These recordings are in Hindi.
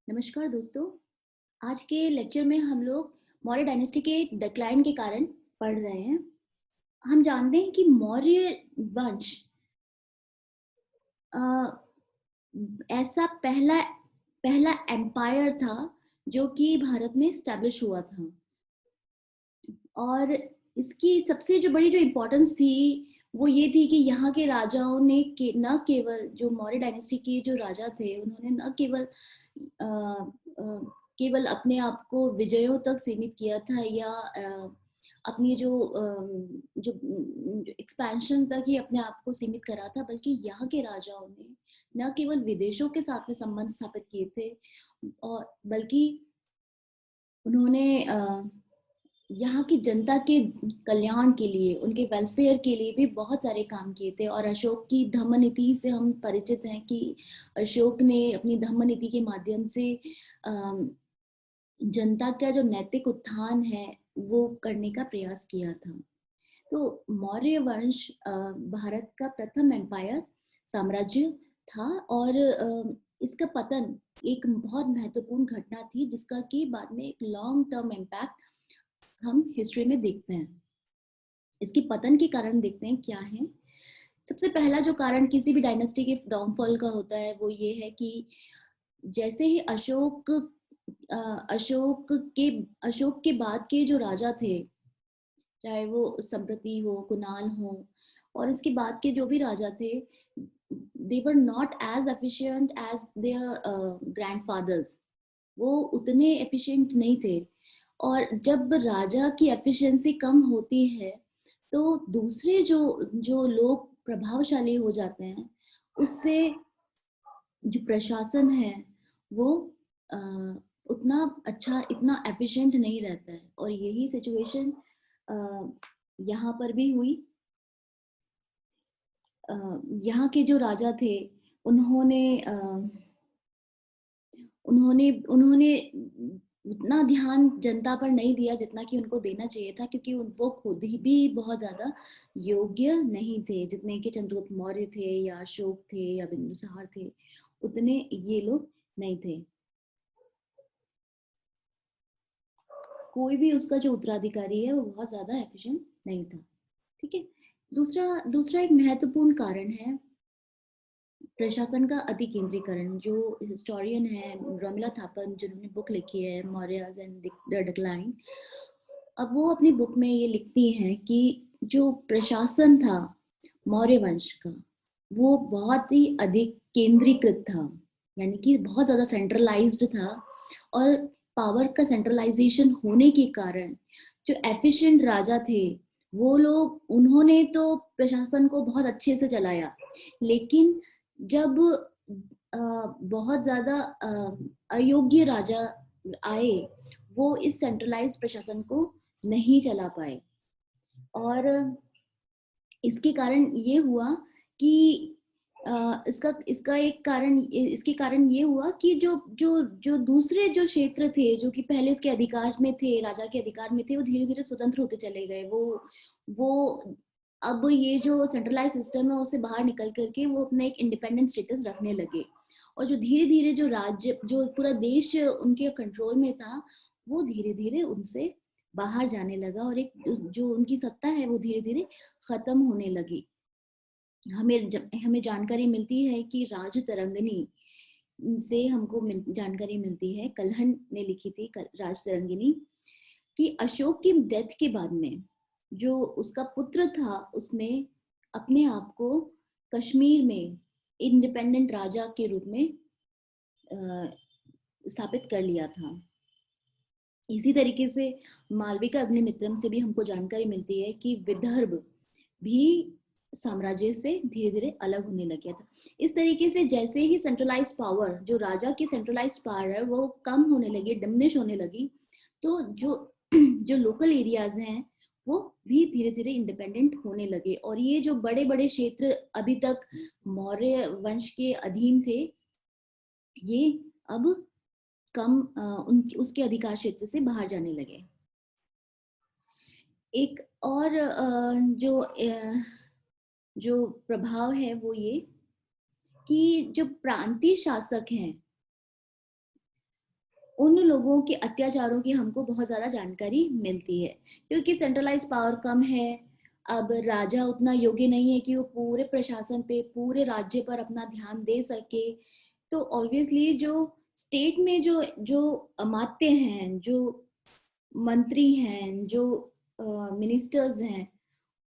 नमस्कार दोस्तों। आज के लेक्चर में हम लोग मौर्य डायनेस्टी के डिक्लाइन के कारण पढ़ रहे हैं। हम जानते हैं कि मौर्य वंश अ, ऐसा पहला पहला एम्पायर था जो कि भारत में एस्टैब्लिश हुआ था। और इसकी सबसे जो बड़ी जो इम्पोर्टेंस थी वो ये थी कि यहाँ के राजाओं ने न केवल जो मौर्य डायनेस्टी के जो राजा थे उन्होंने न केवल अ, अ, केवल अपने आप को विजयों तक सीमित किया था या अपनी जो एक्सपेंशन तक ही अपने आप को सीमित करा था, बल्कि यहाँ के राजाओं ने न केवल विदेशों के साथ में संबंध स्थापित किए थे और बल्कि उन्होंने यहाँ की जनता के कल्याण के लिए, उनके वेलफेयर के लिए भी बहुत सारे काम किए थे। और अशोक की धम्म नीति से हम परिचित हैं कि अशोक ने अपनी धम्म नीति के माध्यम से जनता का जो नैतिक उत्थान है वो करने का प्रयास किया था। तो मौर्य वंश भारत का प्रथम एम्पायर साम्राज्य था और इसका पतन एक बहुत महत्वपूर्ण घटना थी जिसका कि बाद में एक लॉन्ग टर्म इम्पैक्ट हम हिस्ट्री में देखते हैं। इसके पतन के कारण देखते हैं क्या है। सबसे पहला जो कारण किसी भी डायनेस्टी के डाउनफॉल का होता है वो ये है कि जैसे ही अशोक के बाद के जो राजा थे, चाहे वो संप्रति हो, कुणाल हो, और इसके बाद के जो भी राजा थे, they were not as efficient as their grandfathers. वो उतने एफिशिएंट नहीं थे। और जब राजा की एफिशिएंसी कम होती है तो दूसरे जो जो लोग प्रभावशाली हो जाते हैं, उससे जो प्रशासन है वो अ, उतना अच्छा, इतना एफिशिएंट नहीं रहता है। और यही सिचुएशन यहाँ पर भी हुई। यहाँ के जो राजा थे उन्होंने उन्होंने उन्होंने उतना ध्यान जनता पर नहीं दिया जितना कि उनको देना चाहिए था, क्योंकि वो खुद ही भी बहुत ज्यादा योग्य नहीं थे। जितने के चंद्रगुप्त मौर्य थे या अशोक थे या बिंदुसार थे, उतने ये लोग नहीं थे। कोई भी उसका जो उत्तराधिकारी है वो बहुत ज्यादा एफिशिएंट नहीं था। ठीक है। दूसरा दूसरा एक महत्वपूर्ण कारण है प्रशासन का अतिकेंद्रीकरण। जो हिस्टोरियन है रमिला थापन, जिन्होंने बुक लिखी है मौर्यज एंड द डिक्लाइन, अब वो अपनी बुक में ये लिखती हैं कि जो प्रशासन था मौर्य वंश का वो बहुत ही अधिक केंद्रीकृत था, यानी कि बहुत ज्यादा सेंट्रलाइज्ड था। और पावर का सेंट्रलाइजेशन होने के कारण जो एफिशिएंट राजा थे वो लोग, उन्होंने तो प्रशासन को बहुत अच्छे से चलाया, लेकिन जब बहुत ज्यादा अयोग्य राजा आए, वो इस सेंट्रलाइज्ड प्रशासन को नहीं चला पाए। और इसके कारण ये हुआ कि इसके कारण ये हुआ कि जो जो जो दूसरे जो क्षेत्र थे जो कि पहले इसके अधिकार में थे, राजा के अधिकार में थे, वो धीरे धीरे स्वतंत्र होते चले गए। वो अब ये जो सेंट्रलाइज सिस्टम है उससे बाहर निकल करके वो अपना एक इंडिपेंडेंट स्टेटस रखने लगे। और जो धीरे धीरे जो राज्य, जो पूरा देश उनके कंट्रोल में था, वो धीरे धीरे उनसे बाहर जाने लगा और एक जो उनकी सत्ता है वो धीरे धीरे खत्म होने लगी। हमें जानकारी मिलती है कि राज तरंगिणी से हमको जानकारी मिलती है, कलहन ने लिखी थी राज तरंगिणी, कि अशोक की डेथ के बाद में जो उसका पुत्र था उसने अपने आप को कश्मीर में इंडिपेंडेंट राजा के रूप में स्थापित कर लिया था। इसी तरीके से मालविका अग्निमित्रम से भी हमको जानकारी मिलती है कि विदर्भ भी साम्राज्य से धीरे धीरे अलग होने लग गया था। इस तरीके से जैसे ही सेंट्रलाइज पावर, जो राजा की सेंट्रलाइज पावर है वो कम होने लगी, डिमिनिश होने लगी, तो जो जो लोकल एरियाज हैं वो भी धीरे धीरे इंडिपेंडेंट होने लगे। और ये जो बड़े बड़े क्षेत्र अभी तक मौर्य वंश के अधीन थे, ये अब उसके अधिकार क्षेत्र से बाहर जाने लगे। एक और जो प्रभाव है वो ये कि जो प्रांतीय शासक हैं उन लोगों के अत्याचारों की हमको बहुत ज्यादा जानकारी मिलती है, क्योंकि सेंट्रलाइज पावर कम है। अब राजा उतना योग्य नहीं है कि वो पूरे प्रशासन पे, पूरे राज्य पर अपना ध्यान दे सके। तो ऑब्वियसली जो स्टेट में जो जो अमात्य हैं, जो मंत्री हैं, जो मिनिस्टर्स हैं,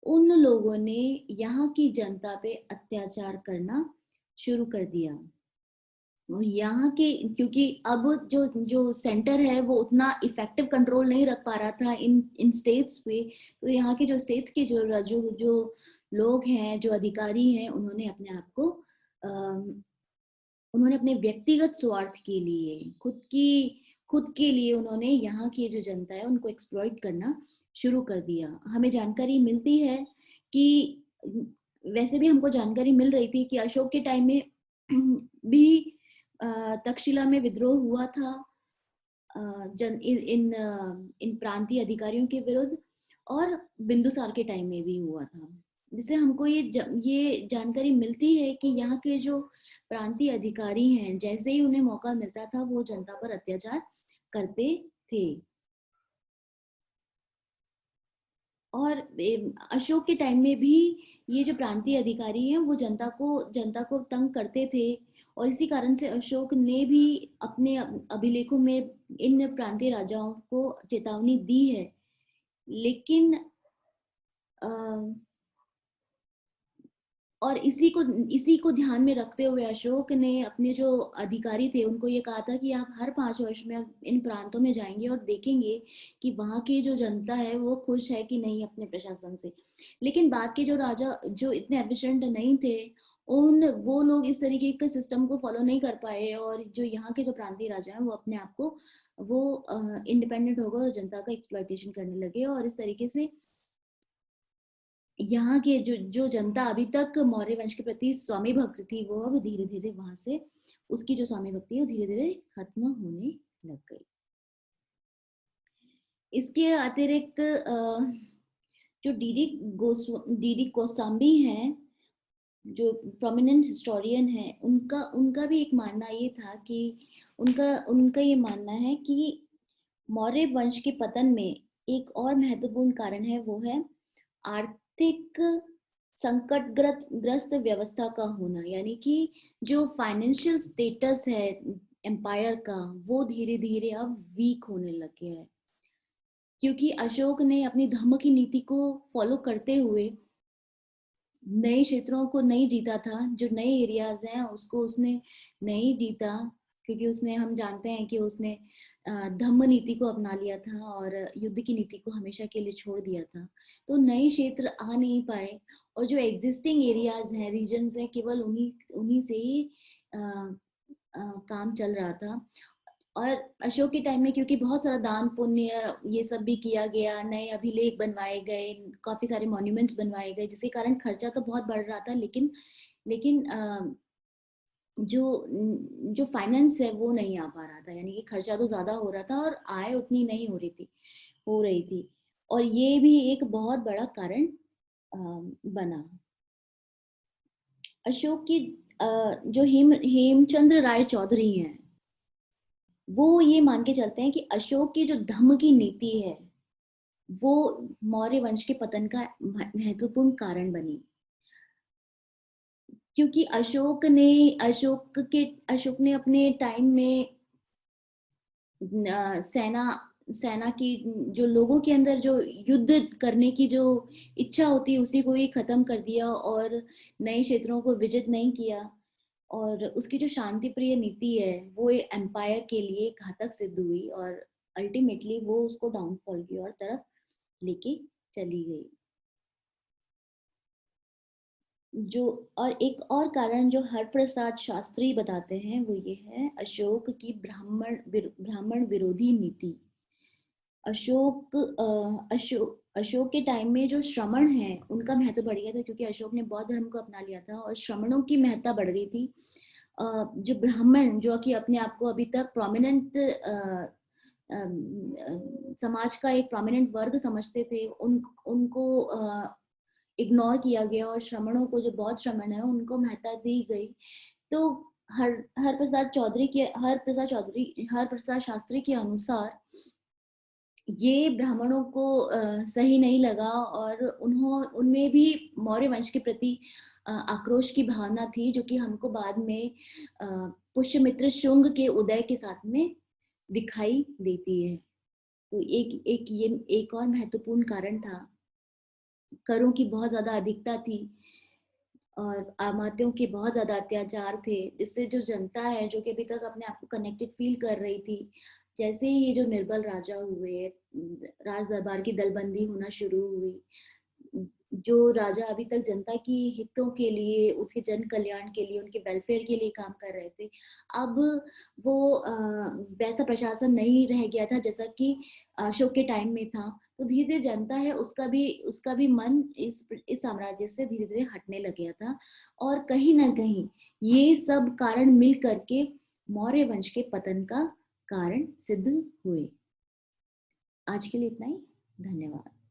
उन लोगों ने यहाँ की जनता पे अत्याचार करना शुरू कर दिया। और यहाँ के, क्योंकि अब जो जो सेंटर है वो उतना इफेक्टिव कंट्रोल नहीं रख पा रहा था इन स्टेट्स पे, तो यहाँ के जो स्टेट्स के जो लोग हैं, जो अधिकारी हैं, उन्होंने अपने आप को उन्होंने अपने व्यक्तिगत स्वार्थ के लिए, खुद के लिए उन्होंने यहाँ की जो जनता है उनको एक्सप्लॉइट करना शुरू कर दिया। हमें जानकारी मिलती है कि, वैसे भी हमको जानकारी मिल रही थी कि अशोक के टाइम में भी तक्षशिला में विद्रोह हुआ था इन प्रांतीय अधिकारियों के विरुद्ध, और बिंदुसार के टाइम में भी हुआ था। जिससे हमको ये जानकारी मिलती है कि यहाँ के जो प्रांतीय अधिकारी हैं, जैसे ही उन्हें मौका मिलता था वो जनता पर अत्याचार करते थे। और अशोक के टाइम में भी ये जो प्रांतीय अधिकारी हैं वो जनता को तंग करते थे, और इसी कारण से अशोक ने भी अपने अभिलेखों में इन प्रांतीय राजाओं को चेतावनी दी है। लेकिन और इसी को ध्यान में रखते हुए अशोक ने अपने जो अधिकारी थे उनको ये कहा था कि आप हर 5 वर्ष में इन प्रांतों में जाएंगे और देखेंगे कि वहाँ की जो जनता है वो खुश है कि नहीं अपने प्रशासन से। लेकिन बाद के जो राजा जो इतने एफिशिएंट नहीं थे, वो लोग इस तरीके के सिस्टम को फॉलो नहीं कर पाए, और जो यहाँ के जो प्रांतीय राजा हैं वो अपने आप को वो इंडिपेंडेंट हो गए और जनता का एक्सप्लॉइटेशन करने लगे। और इस तरीके से यहाँ के जो जनता अभी तक मौर्य वंश के प्रति स्वामी भक्त थी, वो अब धीरे धीरे वहां से उसकी जो स्वामी भक्ति है वो धीरे धीरे खत्म होने लग गई। इसके अतिरिक्त जो डीडी कोसाम्बी हैं, जो प्रोमिनेंट हिस्टोरियन है, उनका भी एक मानना ये था कि उनका ये मानना है कि मौर्य वंश के पतन में एक और महत्वपूर्ण कारण है, वो है आर्थिक संकटग्रस्त व्यवस्था का होना। यानी कि जो फाइनेंशियल स्टेटस है एम्पायर का, वो धीरे धीरे अब वीक होने लग गया है, क्योंकि अशोक ने अपनी धम्म की नीति को फॉलो करते हुए नए क्षेत्रों को नहीं जीता था। जो नए एरियाज हैं उसको उसने नहीं जीता, क्योंकि उसने, हम जानते हैं कि उसने धम्म नीति को अपना लिया था और युद्ध की नीति को हमेशा के लिए छोड़ दिया था। तो नए क्षेत्र आ नहीं पाए, और जो एग्जिस्टिंग एरियाज हैं, रीजन्स हैं, केवल उन्हीं से ही काम चल रहा था। और अशोक के टाइम में क्योंकि बहुत सारा दान पुण्य ये सब भी किया गया, नए अभिलेख बनवाए गए, काफी सारे मॉन्यूमेंट्स बनवाए गए, जिसके कारण खर्चा तो बहुत बढ़ रहा था, लेकिन जो जो फाइनेंस है वो नहीं आ पा रहा था। यानी कि खर्चा तो ज्यादा हो रहा था और आय उतनी नहीं हो रही थी। और ये भी एक बहुत बड़ा कारण बना। अशोक की जो हेमचंद्र राय चौधरी हैं, वो ये मान के चलते हैं कि अशोक की जो धम्म की नीति है वो मौर्य वंश के पतन का महत्वपूर्ण कारण बनी। क्योंकि अशोक ने अपने टाइम में सेना की, जो लोगों के अंदर जो युद्ध करने की जो इच्छा होती है उसी को ही खत्म कर दिया, और नए क्षेत्रों को विजित नहीं किया। और उसकी जो शांति प्रिय नीति है वो एम्पायर के लिए घातक सिद्ध हुई, और अल्टीमेटली वो उसको डाउनफॉल की ओर तरफ लेके चली गई। जो और एक और कारण जो हरप्रसाद शास्त्री बताते हैं वो ये है अशोक की ब्राह्मण विरोधी नीति। अशोक के टाइम में जो श्रमण हैं उनका महत्व बढ़ गया था, क्योंकि अशोक ने बौद्ध धर्म को अपना लिया था और श्रमणों की महत्ता बढ़ गई थी। जो ब्राह्मण, जो कि अपने आप को अभी तक प्रोमिनेंट समाज का एक प्रोमिनेंट वर्ग समझते थे, उनको इग्नोर किया गया, और श्रमणों को, जो बौद्ध श्रमण है, उनको महत्ता दी गई। तो हर प्रसाद शास्त्री के अनुसार ये ब्राह्मणों को सही नहीं लगा और उनमें भी मौर्य वंश के प्रति आक्रोश की भावना थी, जो कि हमको बाद में पुष्यमित्र शुंग के उदय के साथ में दिखाई देती है। तो ये एक और महत्वपूर्ण कारण था। करों की बहुत ज्यादा अधिकता थी और आमात्यों के बहुत ज्यादा अत्याचार थे, जिससे जो जनता है, जो कि अभी तक अपने आप को कनेक्टेड फील कर रही थी, जैसे ही ये जो निर्बल राजा हुए, राज दरबार की दलबंदी होना शुरू हुई, जो राजा अभी तक जनता की हितों के लिए, उसके जन कल्याण के लिए, उनके वेलफेयर के लिए काम कर रहे थे, अब वो वैसा प्रशासन नहीं रह गया था जैसा कि अशोक के टाइम में था। तो धीरे धीरे जनता है, उसका भी मन इस साम्राज्य से धीरे धीरे हटने लग गया था। और कहीं ना कहीं ये सब कारण मिल करके मौर्य वंश के पतन का कारण सिद्ध हुए। आज के लिए इतना ही। धन्यवाद।